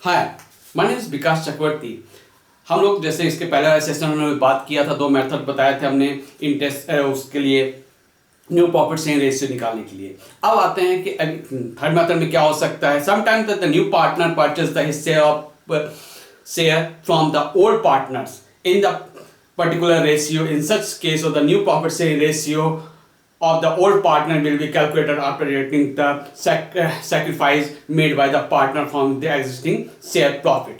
Hi, my name is विकास चक्रवर्ती। हम लोग जैसे इसके पहले वाले सेशन में हमने बात किया था, दो मेथड बताए थे हमने इंटरेस्ट उसके लिए न्यू प्रॉफिट शेयरिंग रेशियो निकालने के लिए। अब आते हैं कि थर्ड मेथड में क्या हो सकता है। Sometimes the new partner purchase the share of share from the old partners in the particular ratio. In such case of the new profit sharing ratio of the old partner will be calculated after deducting the sacrifice made by the partner from the existing share profit.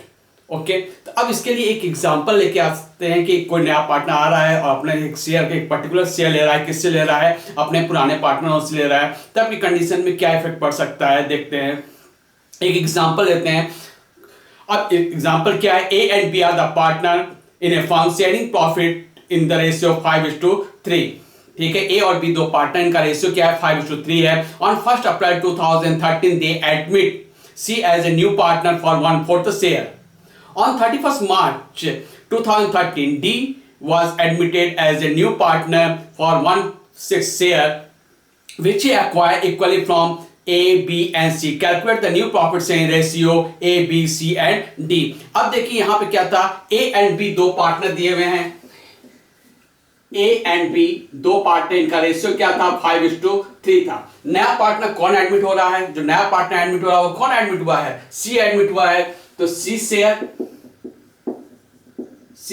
Okay तो अब इसके लिए एक example लेके आते हैं कि कोई नया पार्टनर आ रहा है और अपने एक शेयर एक पर्टिकुलर शेयर ले रहा है। किससे ले रहा है? अपने पुराने पार्टनर से ले रहा है। तब की कंडीशन में क्या इफेक्ट पड़ सकता है देखते हैं। एक एग्जांपल लेते हैं। अब एग्जांपल क्या है? A and B are the partner in a firm sharing profit in the ratio 5:3। ठीक है, ए और बी दो पार्टनर, इनका रेशियो क्या है? 5:3 है। On 1 April 2013 they admit C as a new partner for 1/4 share. On 31st March 2013, D was admitted as a new partner for 1/6 share, which he acquired equally from A, B and C. Calculate the new profit sharing ratio A, B, C and D. अब देखिए यहाँ पे क्या था? A and B दो partner दिए हुए हैं। A and B दो पार्टनर, इनका रेशियो क्या था? 5:3 था। नया पार्टनर कौन एडमिट हो रहा है? जो नया पार्टनर एडमिट हो रहा है वो कौन एडमिट हुआ है? C एडमिट हुआ है। तो C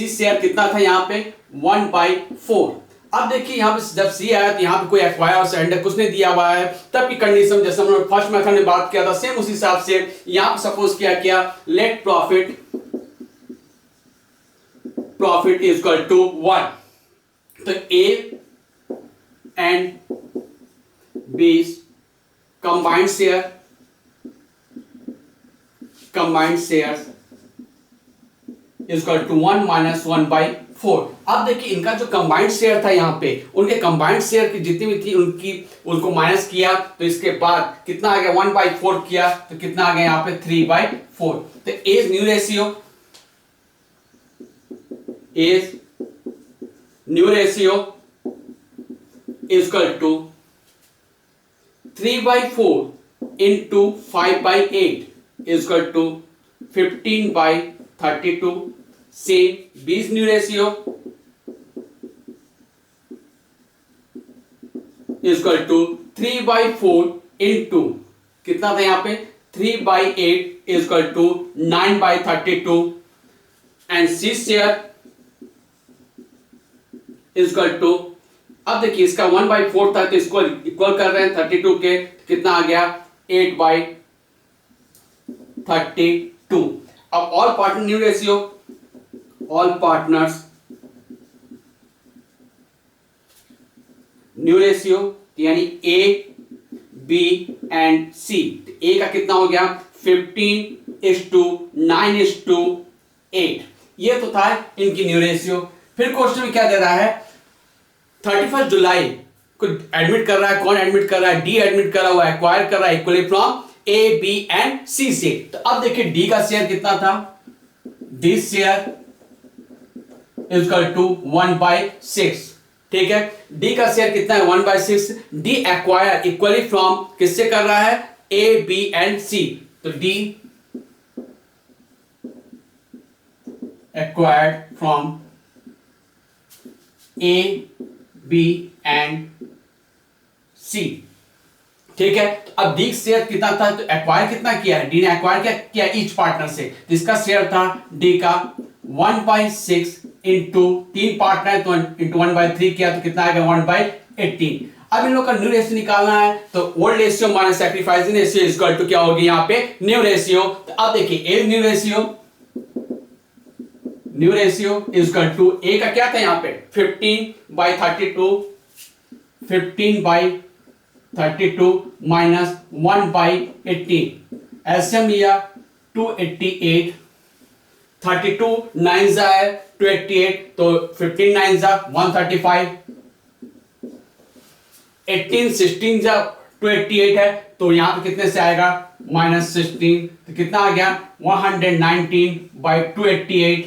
शेयर कितना था यहाँ पे? 1/4। अब देखिए यहाँ पे जब C आया तो यहाँ पे कोई एक्वायर और सेंडर कुछ नहीं दिया हुआ है। तब की कंडीशन जैसे हमने फर्स्ट मेथड में बात किया था, सेम उसी हिसाब से यहाँ पे सपोज किया let profit is equal to 1। तो A and B combined share equal to 1 - 1/4। अब देखिए इनका जो कंबाइंड शेयर था यहाँ पे, उनके कंबाइंड शेयर की जितनी भी थी उनको माइनस किया तो इसके बाद कितना आ गया? 1/4 किया तो कितना आ गया यहाँ पे? 3/4। तो as new ratio equal to 3/4 into 5/8 equal to 15/32। Same बीज new ratio equal to 3/4 into कितना था यहाँ पे? 3/8 equal to 9/32 and C share equal to, अब देखिए इसका 1/4 था तो इसको इक्वल कर रहे हैं 32 के, कितना आ गया? 8/32। अब all partner new ratio, all partners new ratio यानी A, B and C। A का कितना हो गया? 15:9:8। ये तो था इनकी न्यू रेशियो। फिर क्वेश्चन में क्या दे रहा है? 31 जुलाई को एडमिट कर रहा है। कौन एडमिट कर रहा है? D एडमिट कर रहा है, वो एक्वायर कर रहा है equally from A, B and C से। तो अब देखिए D का शेयर कितना था? D share equal to 1/6। ठीक है, D का शेयर कितना है? 1/6। D एक्वायर इक्वली फ्रॉम किससे कर रहा है? A, B and C। तो D acquired from A, B and C। ठीक है, अब डी शेयर कितना था? तो एक्वायर कितना किया है? डी ने एक्वायर क्या किया ईच पार्टनर से? तो इसका शेयर था डी का 1/6 इंटू 3 पार्टनर तो इंटू 1/3 किया तो कितना आ गया? 1/18। अब इन लोग का न्यू रेशियो निकालना है तो old ratio minus sacrificing ratio equal to क्या होगी यहाँ पे? New ratio. तो अब देखिए A new ratio equal to A का क्या था यहाँ पे? 15/32 माइनस 1/18। एलसीएम लिया 288, 32 9 जा है 288 तो 15 9 जा 135, 18 16 जा 288 है तो यहां पे कितने से आएगा? -16। तो कितना आ गया? 119/288।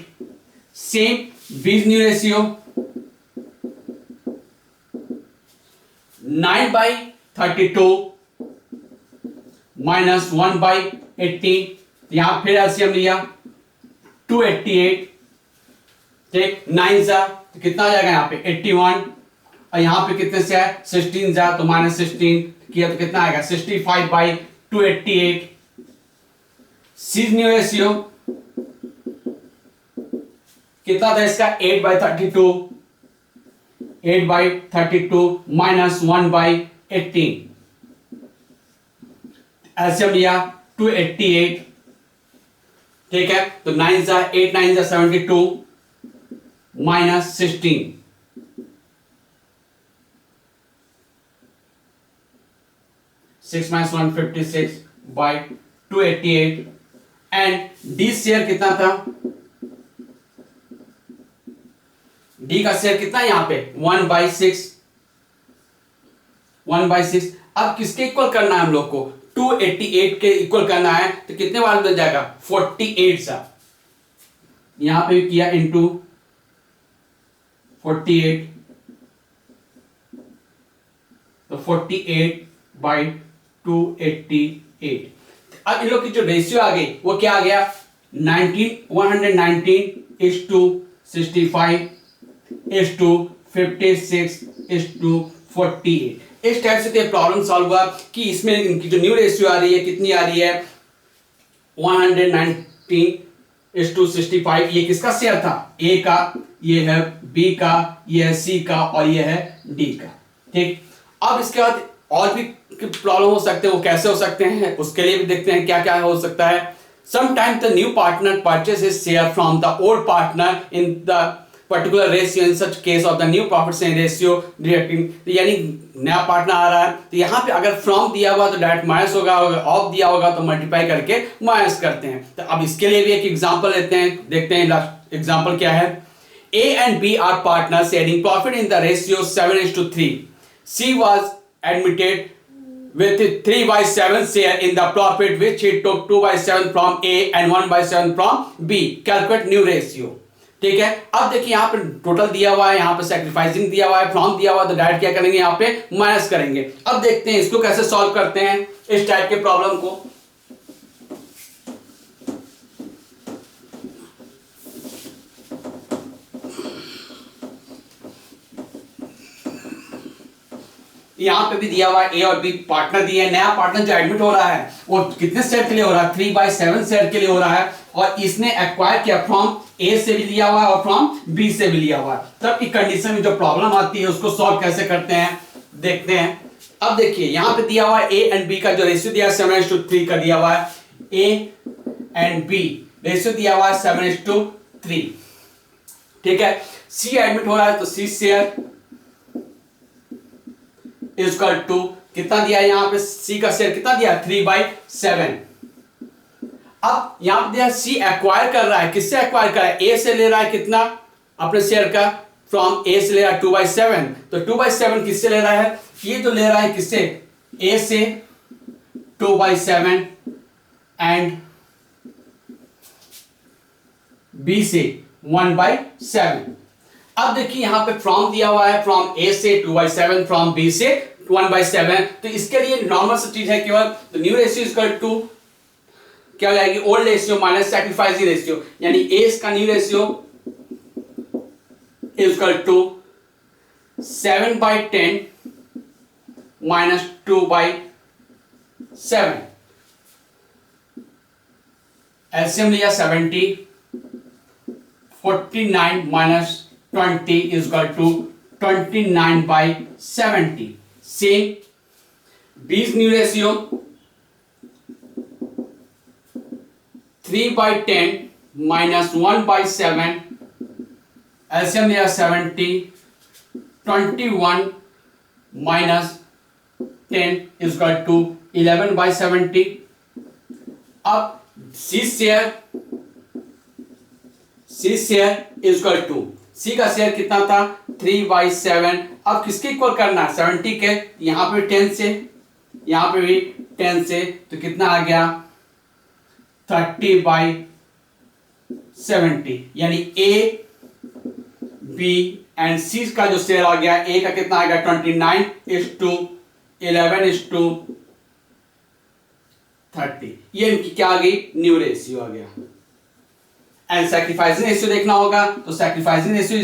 सेम बीज न्यू रेशियो 9/32 -1/18 यहां फिर एलसीएम लिया 288, ठीक, 9 जा तो कितना आ जाएगा यहाँ पे 81, और यहाँ पे कितने से है 16 जा तो -16 किया तो कितना आएगा 65/288। सी न्यू रेशियो कितना था इसका 8/32, 8/32 -1/18, एलसीएम लिया 288, ठीक है, तो 9 जा 8 9 जा 72 -16, 6 - 1 56/288, एंड डी शेयर कितना था, डी का शेयर कितना है यहां पे 1/6, 1/6। अब किसके इक्वल करना है हम लोग को 288 के इक्वल करना है, तो कितने बार बन जाएगा 48 सा, यहां पे किया इनटू 48, तो 48/288। अब इन लोग की जो रेशियो आ गई वो क्या आ गया 119/56/56/48। इस टाइप से प्रॉब्लम सॉल्व हुआ कि इसमें इनकी जो न्यू रेशियो आ रही है कितनी आ रही है 119/65। ये किसका शेयर था, ए का, ये है बी का, ये है सी का, और ये है डी का, ठीक। अब इसके बाद और भी प्रॉब्लम हो सकते हैं, वो कैसे हो सकते हैं उसके लिए भी देखते हैं क्या क्या हो सकता है। Sometimes the new partner purchases share from the old partner in the particular ratio, in such case of the new profit sharing ratio deducting, यानी नया पार्टनर आ रहा है तो यहाँ पे अगर फ्रॉम दिया हुआ तो डायरेक्ट माइनस होगा, ऑफ दिया होगा तो मल्टीप्लाई करके माइनस करते हैं। तो अब इसके लिए भी एक एग्जांपल लेते हैं, देखते हैं एग्जांपल क्या है। A and B are partners sharing profit in the ratio 7:3. C was admitted with 3/7 share in the profit which he took 2/7 from A and 1/7 from B. Calculate new ratio. ठीक है, अब देखिए यहाँ पे टोटल दिया हुआ है, यहाँ पे सैक्रिफाइसिंग दिया हुआ है, फ्रॉम दिया हुआ है, तो डायरेक्ट क्या करेंगे यहाँ पे माइनस करेंगे। अब देखते हैं इसको कैसे सॉल्व करते हैं इस टाइप के प्रॉब्लम को। यहां पे भी दिया हुआ है ए और बी पार्टनर दिए हैं, नया पार्टनर जो एडमिट हो रहा है वो कितने शेयर के लिए हो रहा है 3/7 शेयर के लिए हो रहा है, और इसने एक्वायर किया फ्रॉम ए से भी लिया हुआ है और फ्रॉम बी से भी लिया हुआ है। तब की कंडीशन में जो प्रॉब्लम आती है उसको सॉल्व कैसे करते हैं देखते हैं। अब देखिए यहां पे दिया हुआ है ए एंड बी का जो रेशियो दिया है 7:3 का दिया हुआ है, ए एंड बी रेशियो दिया हुआ है 7:3, ठीक है। सी एडमिट हो रहा है तो सी शेयर इक्वल टू कितना दिया है यहां पे सी का शेयर कितना दिया 3/7। अब यहां पे दिया सी एक्वायर कर रहा है, किससे एक्वायर कर रहा है ए से ले रहा है कितना अपने शेयर का, फ्रॉम ए से ले रहा है 2/7, तो 2/7 किससे ले रहा है, ये तो ले रहा है किससे ए से 2/7 एंड बी से 1/7। अब देखिए यहां पे फ्रॉम दिया हुआ है, फ्रॉम ए से 2/7, फ्रॉम बी से 1/7, तो इसके लिए नॉर्मल सी चीज है केवल, तो न्यू रेशियो इक्वल टू क्या हो जाएगी old ratio minus sacrificing ratio, यानी ए का new ratio equal to 7/10 minus 2/7। LCM लिया 70, 49 minus 20 is equal to 29/70. Same B's new ratio 3/10 minus 1/7. LCM लिया 70, 21 minus 10 is equal to 11/70. अब C share is equal to सी का share कितना था 3/7। अब किसके इक्वल करना है 70 के, यहां पे 10 से, यहां पे भी 10 से, तो कितना आ गया 30/70, यानी ए बी एंड सी का जो शेयर आ गया ए का कितना आ गया 29:11:30, 30। ये इनकी क्या आ गई, न्यू रेशियो आ गया। एंड सैक्रिफाइसिंग रेशियो देखना होगा, तो सैक्रिफाइसिंग रेशियो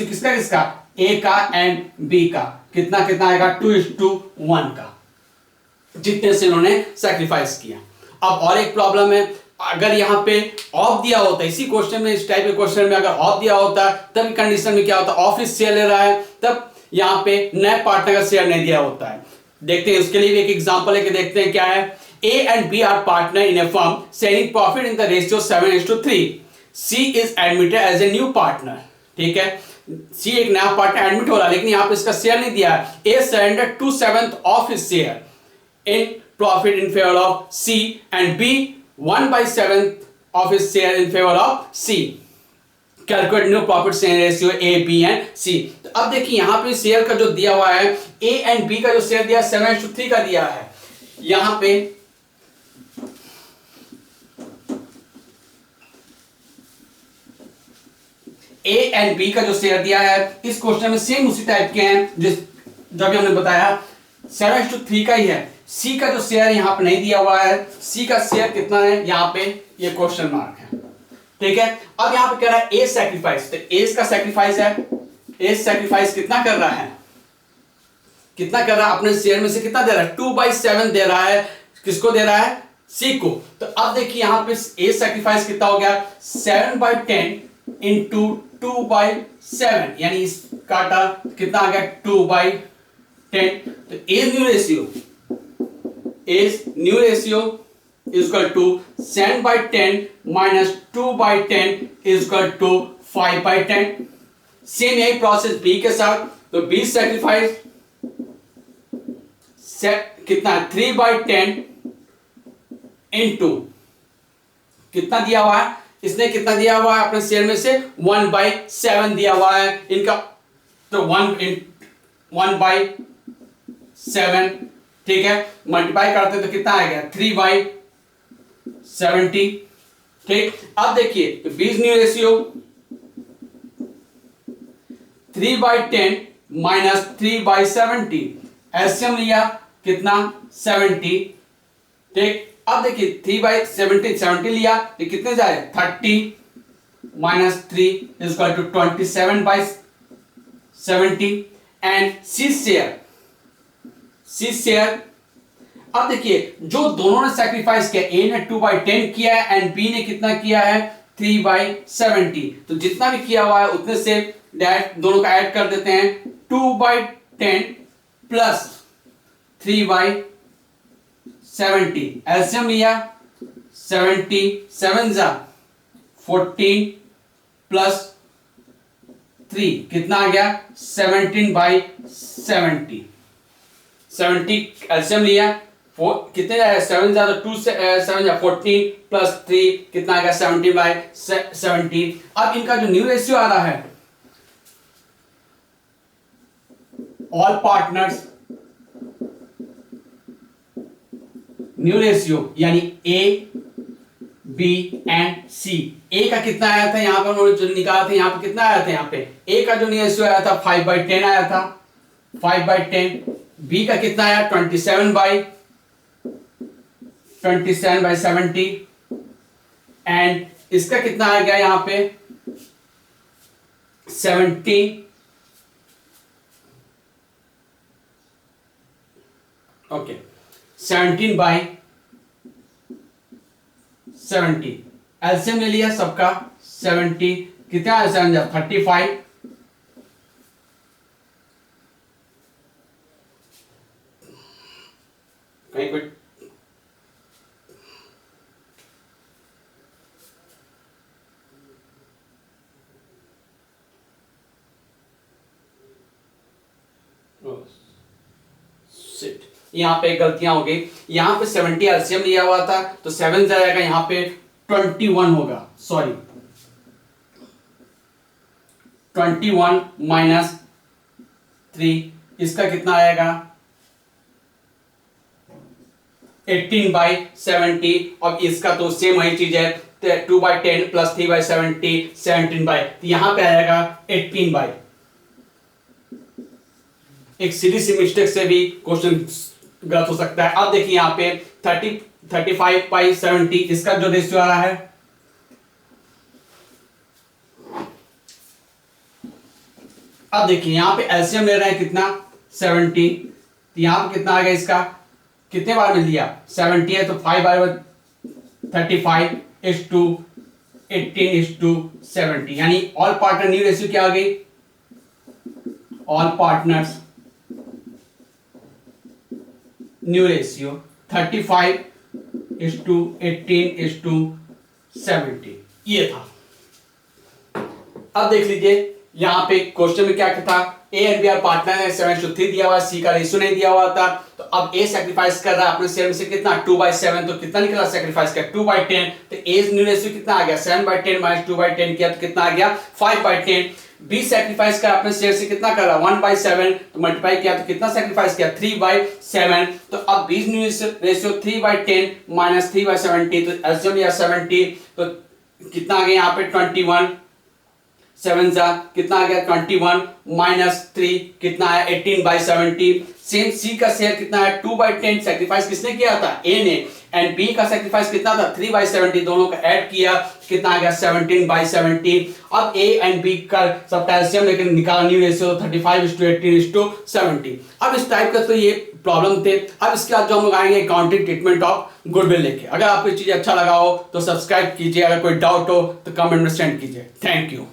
किसका किसका, ए का एंड बी का, कितना कितना आएगा, 2:1 का, जितने से इन्होंने सैक्रिफाइस किया। अब और एक प्रॉब्लम है, अगर यहाँ पे ऑफ दिया होता, इसी क्वेश्चन में, इस टाइप के क्वेश्चन में अगर ऑफ दिया होता, तब कंडीशन में क्या होता, ऑफ इस शेयर ले रहा है, तब यहाँ पे नए पार्टनर का शेयर नहीं दिया होता है। देखते हैं उसके लिए भी एक एग्जांपल है कि देखते हैं क्या है। A and B are partner in a firm sharing profit in the ratio 7:3. C is admitted as a new partner. ठीक है, C एक नया पार्टनर एडमिट हो रहा है, लेकिन यहाँ पे इसका शेयर नहीं दिया है। A surrendered 2/7 of his share in profit in favor of C and B 1/7 of his share in favor of C. Calculate new profit sharing ratio A, B and C. तो अब देखिए यहाँ पे शेयर का जो दिया हुआ है, A and B का जो शेयर दिया 7:3 का दिया है। यहाँ पे A एंड B का जो शेयर दिया है, इस क्वेश्चन में सेम उसी टाइप के हैं जिस जो भी हमने बताया, 7:3 का ही है। C का जो शेयर यहाँ पे नहीं दिया हुआ है, C का शेयर कितना है, यहाँ पे ये क्वेश्चन मार्क है। ठीक है, अब यहाँ पे कह रहा है A सैक्रिफाइस, तो A का सैक्रिफाइस है, A सैक्रिफाइस कितना कर रहा है, कितना कर रहा है, अपने शेयर में से कितना दे रहा है, 2/7 दे रहा है। किसको दे रहा है, C को। तो अब देखिए यहाँ पे A सैक्रिफाइस कितना हो गया, 7/10 इंटू 2/7, यानी इस काटा कितना आ गया, 2/10। तो as new ratio is equal to 7/10 minus 2/10 is equal to 5/10। Same यही प्रोसेस बी के साथ, तो बी सैक्रिफाइस कितना, 3/10 इंटू कितना दिया हुआ है, इसने कितना दिया हुआ है, अपने शेयर में से 1/7 दिया हुआ है इनका, तो 1/7, ठीक है, मल्टीप्लाई करते हैं तो कितना आ गया, 3/70। ठीक, अब देखिए तो बीज न्यू रेशियो 3/10 माइनस 3/70, एलसीएम लिया कितना, 70। ठीक, अब देखिए 3/70 लिया तो कितने जाए, 30 minus 3 is equal to 27/70। And C share, अब देखिए जो दोनों ने सैक्रिफाइस किया, ए ने 2/10 किया है एंड बी ने कितना किया है, 3/70। तो जितना भी किया हुआ है उतने से डायरेक्ट दोनों का ऐड कर देते हैं, 2/10 प्लस 3/70, एलसीएम लिया 77 जा 14 प्लस 3 कितना आ गया, 17/70। 70 एलसीएम लिया, कितने जाएगा, 7 जा तो 2 7 जा 14 प्लस 3 कितना आ गया, 17/70। अब इनका जो न्यू रेशियो आ रहा है, ऑल पार्टनर्स न्यू रेशियो यानी ए बी एंड सी। ए का कितना आया था, यहां पर जो निकाला था, यहां पे कितना आया था, यहां पे ए का जो न्यू रेशियो आया था 5/10 आया था, 5/10। बी का कितना आया, 27/70 एंड इसका कितना आ गया यहां पे 17। ओके, 17/70, एलसीएम ले लिया सबका 70, कितना है 7 जा 35, कहीं कोई यहां पे गलतियां हो गई, यहां पे 70 एलसीएम लिया हुआ था तो 7 जाएगा, यहां पे 21 होगा, सॉरी 21 माइनस 3 इसका कितना आएगा 18/70। और इसका तो सेम वही चीज है, 2/10 प्लस 3/70 17/, तो यहां पे आएगा 18/। एक सीधी सी मिस्टेक से भी क्वेश्चन गलत हो सकता है। अब देखिए यहाँ पे 35/70 इसका जो रेशियो आ रहा है, अब देखिए यहाँ पे एलसीएम ले रहे हैं कितना 70, तो यहाँ पे कितना आ गया इसका, कितने बार में लिया 70 है तो 5 बार 35:18:70, यानी ऑल पार्टनर न्यू रेशियो क्या आ गई, ऑल पार्टनर्स न्यू रेशियो 35:18:70 ये था। अब देख लीजिए यहां पे क्वेश्चन में क्या था, A and B are partner है, 7:3 दिया हुआ है, सी का रेशियो नहीं दिया हुआ था। तो अब ए सेक्रीफाइस कर रहा है अपने शेयर में से कितना 2/7, तो कितना निकला सेक्रीफाइस का 2/10, तो ए न्यू रेशियो कितना आ गया 7/10 माइनस 2/10 किया तो कितना आ गया 5/10। बी सेक्रीफाइस का अपने शेयर से कितना कर रहा 1/7, तो मल्टीप्लाई किया तो कितना सेक्रीफाइस किया 3/7। तो अब बी न्यू रेशियो 3/10 माइनस 3/70, तो एलसीएम लिया 70, तो कितना आ गया यहाँ पे 21, 7 जा कितना आ गया 21 माइनस 3 कितना है 18/70। सेम सी का शेयर कितना है 2/10, सेक्रीफाइस किसने किया था ए ने, एंड बी का सेक्रीफाइस कितना था 3/70, दोनों का ऐड किया कितना आ गया 17/70। अब ए एंड बी का सब एलसीएम लेकिन निकाला न्यू रेशियो 35:18:70। अब इस टाइप का तो ये प्रॉब्लम थे। अब इसके बाद जो हम लोग आएंगे अकाउंटिंग ट्रीटमेंट ऑफ गुडविल लेके। अगर आपको ये चीज अच्छा लगा हो तो सब्सक्राइब कीजिए, अगर कोई डाउट हो तो कमेंट में सेंड कीजिए। Thank you.